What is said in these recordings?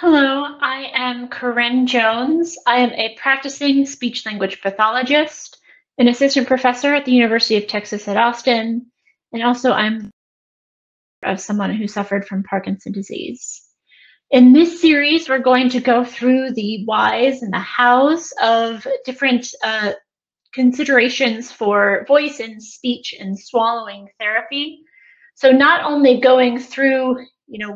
Hello, I am Corinne Jones. I am a practicing speech language pathologist, an assistant professor at the University of Texas at Austin, and also I'm of someone who suffered from Parkinson's disease. In this series, we're going to go through the whys and the hows of different considerations for voice and speech and swallowing therapy. So not only going through,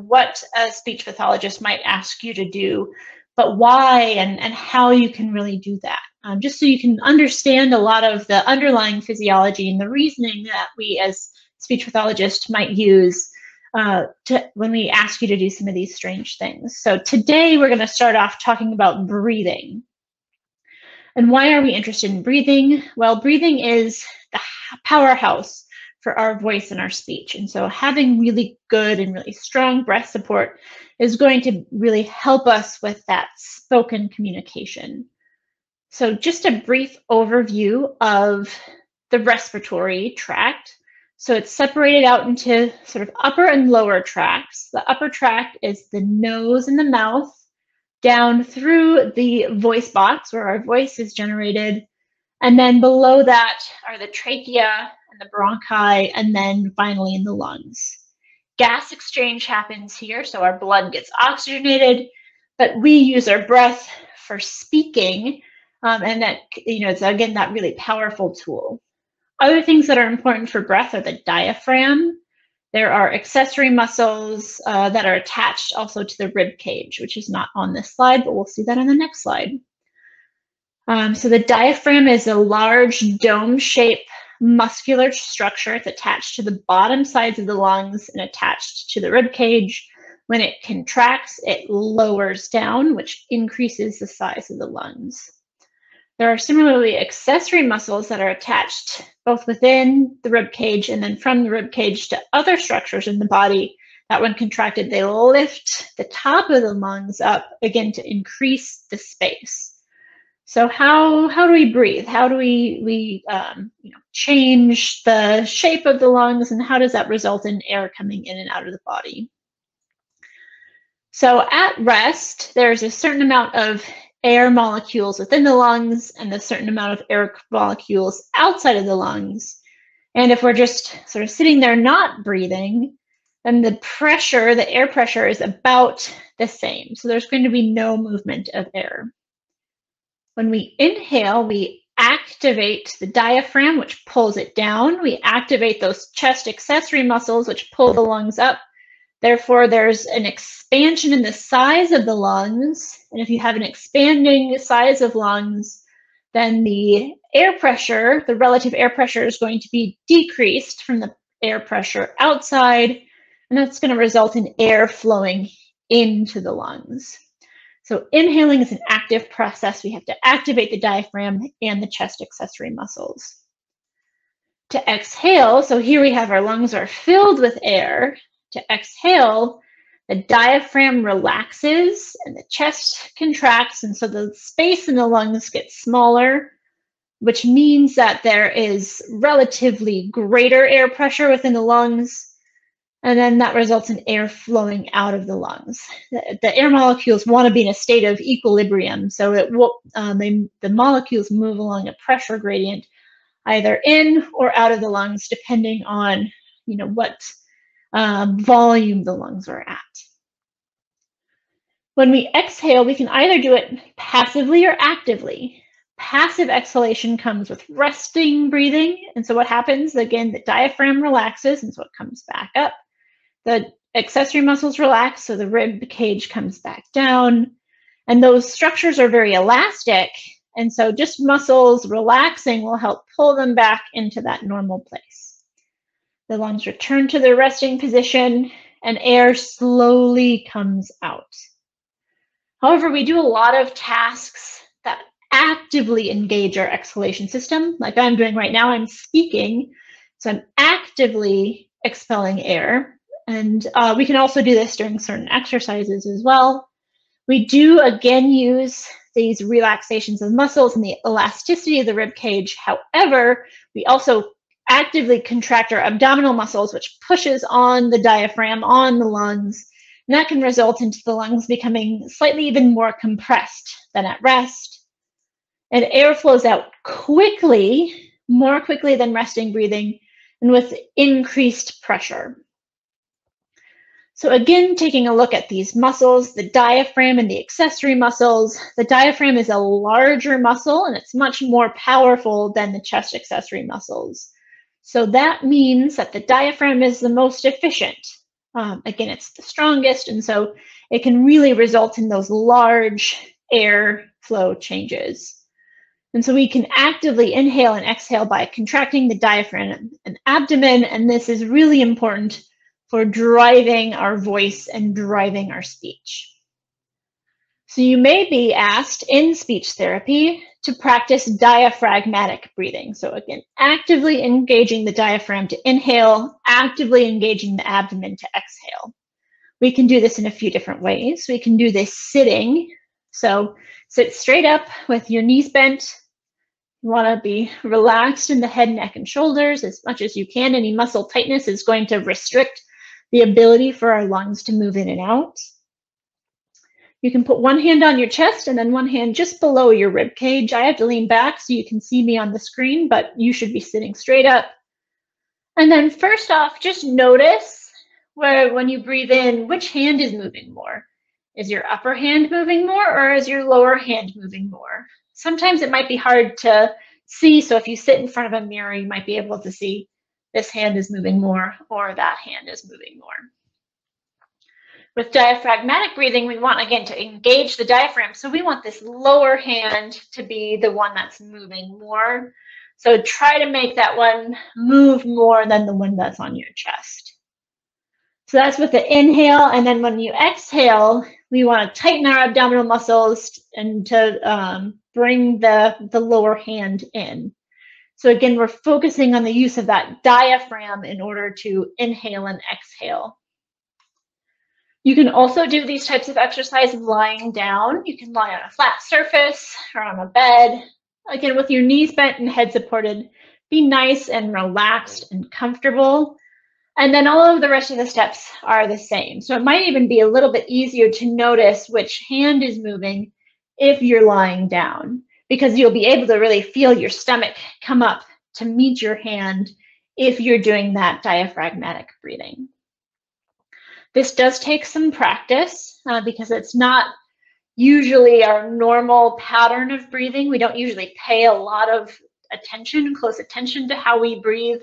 what a speech pathologist might ask you to do, but why and how you can really do that. Just so you can understand a lot of the underlying physiology and the reasoning that we as speech pathologists might use when we ask you to do some of these strange things. So today we're going to start off talking about breathing. And why are we interested in breathing? Well, breathing is the powerhouse for our voice and our speech. And so having really good and really strong breath support is going to really help us with that spoken communication. So just a brief overview of the respiratory tract. So it's separated out into sort of upper and lower tracts. The upper tract is the nose and the mouth, down through the voice box where our voice is generated. And then below that are the trachea and the bronchi, and then finally in the lungs. Gas exchange happens here, so our blood gets oxygenated, but we use our breath for speaking, and that, it's again that really powerful tool. Other things that are important for breath are the diaphragm. There are accessory muscles that are attached also to the rib cage, which is not on this slide, but we'll see that on the next slide. So the diaphragm is a large dome-shaped muscular structure. It's attached to the bottom sides of the lungs and attached to the rib cage. When it contracts, it lowers down, which increases the size of the lungs. There are similarly accessory muscles that are attached both within the rib cage and then from the rib cage to other structures in the body that when contracted, they lift the top of the lungs up, again, to increase the space. So how do we breathe? How do we change the shape of the lungs, and how does that result in air coming in and out of the body? So at rest, there's a certain amount of air molecules within the lungs and a certain amount of air molecules outside of the lungs. And if we're just sort of sitting there not breathing, then the pressure, the air pressure, is about the same. So there's going to be no movement of air. When we inhale, we activate the diaphragm, which pulls it down. We activate those chest accessory muscles, which pull the lungs up. Therefore, there's an expansion in the size of the lungs. And if you have an expanding size of lungs, then the air pressure, the relative air pressure, is going to be decreased from the air pressure outside. And that's going to result in air flowing into the lungs. So inhaling is an active process. We have to activate the diaphragm and the chest accessory muscles. To exhale, so here we have our lungs are filled with air. To exhale, the diaphragm relaxes and the chest contracts, and so the space in the lungs gets smaller, which means that there is relatively greater air pressure within the lungs, and then that results in air flowing out of the lungs. The air molecules want to be in a state of equilibrium, so it will, the molecules move along a pressure gradient, either in or out of the lungs, depending on what volume the lungs are at. When we exhale, we can either do it passively or actively. Passive exhalation comes with resting breathing, and so what happens, again, the diaphragm relaxes, and so it comes back up. The accessory muscles relax, so the rib cage comes back down. And those structures are very elastic, and so just muscles relaxing will help pull them back into that normal place. The lungs return to their resting position, and air slowly comes out. However, we do a lot of tasks that actively engage our exhalation system, like I'm doing right now. I'm speaking, so I'm actively expelling air. And we can also do this during certain exercises as well. We do, again, use these relaxations of muscles and the elasticity of the rib cage. However, we also actively contract our abdominal muscles, which pushes on the diaphragm, on the lungs, And that can result into the lungs becoming slightly even more compressed than at rest. And air flows out quickly, more quickly than resting breathing, and with increased pressure. So again, taking a look at these muscles, the diaphragm and the accessory muscles. The diaphragm is a larger muscle and it's much more powerful than the chest accessory muscles. So that means that the diaphragm is the most efficient. Again, it's the strongest, and so it can really result in those large air flow changes. And so we can actively inhale and exhale by contracting the diaphragm and abdomen, and this is really important for driving our voice and driving our speech. So you may be asked in speech therapy to practice diaphragmatic breathing. So again, actively engaging the diaphragm to inhale, actively engaging the abdomen to exhale. We can do this in a few different ways. We can do this sitting. So sit straight up with your knees bent. You want to be relaxed in the head, neck, and shoulders as much as you can. Any muscle tightness is going to restrict the ability for our lungs to move in and out. You can put one hand on your chest and then one hand just below your rib cage. I have to lean back so you can see me on the screen, but you should be sitting straight up. And then first off, just notice where when you breathe in, which hand is moving more. Is your upper hand moving more, or is your lower hand moving more? Sometimes it might be hard to see, so if you sit in front of a mirror, you might be able to see this hand is moving more or that hand is moving more. With diaphragmatic breathing, we want, again, to engage the diaphragm. So we want this lower hand to be the one that's moving more. So try to make that one move more than the one that's on your chest. So that's with the inhale. And then when you exhale, we want to tighten our abdominal muscles and to bring the lower hand in. So again, we're focusing on the use of that diaphragm in order to inhale and exhale. You can also do these types of exercises lying down. You can lie on a flat surface or on a bed. Again, with your knees bent and head supported, be nice and relaxed and comfortable. And then all of the rest of the steps are the same. So it might even be a little bit easier to notice which hand is moving if you're lying down, because you'll be able to really feel your stomach come up to meet your hand if you're doing that diaphragmatic breathing. This does take some practice because it's not usually our normal pattern of breathing. We don't usually pay a lot of attention, close attention to how we breathe.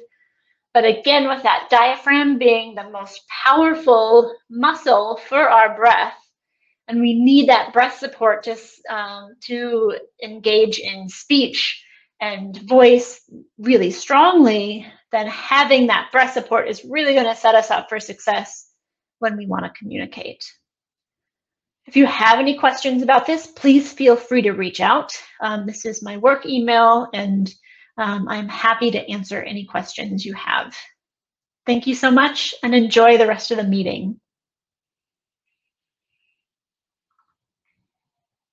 But again, with that diaphragm being the most powerful muscle for our breath, and we need that breath support to engage in speech and voice really strongly, then having that breath support is really going to set us up for success when we want to communicate. If you have any questions about this, please feel free to reach out. This is my work email, and I'm happy to answer any questions you have. Thank you so much, and enjoy the rest of the meeting.